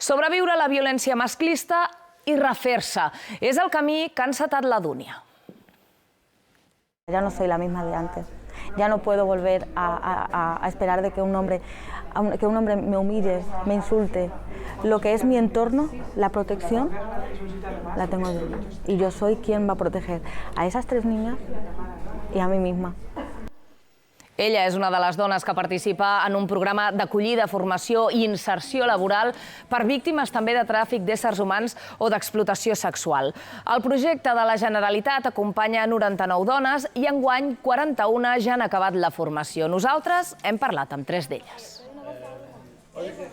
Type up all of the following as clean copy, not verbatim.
Sobreviure a la violència masclista i refer-se. És el camí que ha encetat la Dúnia. Ya no soy la misma de antes. Ya no puedo volver a esperar de que un hombre me humille, me insulte. Lo que es mi entorno, la protección, la tengo yo. Y yo soy quien va a proteger a esas 3 niñas y a mí misma. Ella és una de les dones que participa en un programa d'acollida, formació i inserció laboral per víctimes també de tràfic d'éssers humans o d'explotació sexual. El projecte de la Generalitat acompanya 99 dones i enguany 41 ja han acabat la formació. Nosaltres hem parlat amb 3 d'elles.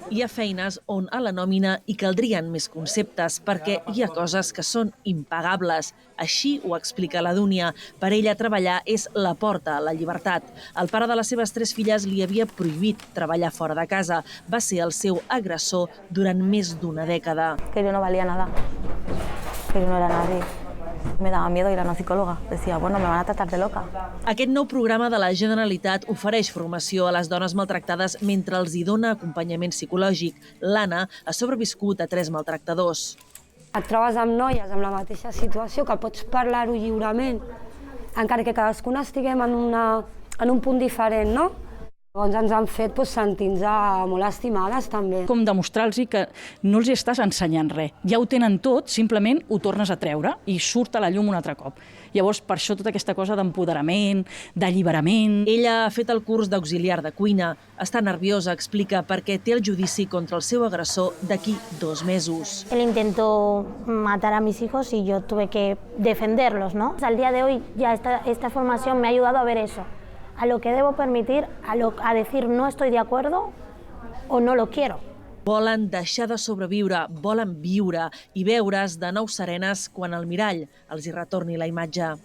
Hi ha feines on a la nòmina hi caldrien més conceptes perquè hi ha coses que són impagables. Així ho explica la Dúnia. Per ella treballar és la porta a la llibertat. El pare de les seves 3 filles li havia prohibit treballar fora de casa. Va ser el seu agressor durant més d'1 dècada. Que yo no valía nada, que yo no era nadie. Me daba miedo ir a una psicóloga. Decía, bueno, me van a tratar de loca. Aquest nou programa de la Generalitat ofereix formació a les dones maltractades mentre els hi dona acompanyament psicològic. L'Anna ha sobreviscut a 3 maltractadors. Et trobes amb noies amb la mateixa situació, que pots parlar-ho lliurement, encara que cadascuna estiguem en un punt diferent, no? Llavors ens han fet sentir-nos molt estimades, també. Com demostrar-los que no els estàs ensenyant res. Ja ho tenen tot, simplement ho tornes a treure i surt a la llum un altre cop. Llavors, per això tota aquesta cosa d'empoderament, d'alliberament. Ella ha fet el curs d'auxiliar de cuina. Està nerviosa, explica, perquè té el judici contra el seu agressor d'aquí 2 mesos. Él intentó matar a mis hijos y yo tuve que defenderlos, ¿no? Al día de hoy ya esta formación me ha ayudado a ver eso. A lo que debo permitir, a decir no estoy de acuerdo o no lo quiero. Volen deixar de sobreviure, volen viure i veure's de nou serenes quan el mirall els hi retorni la imatge.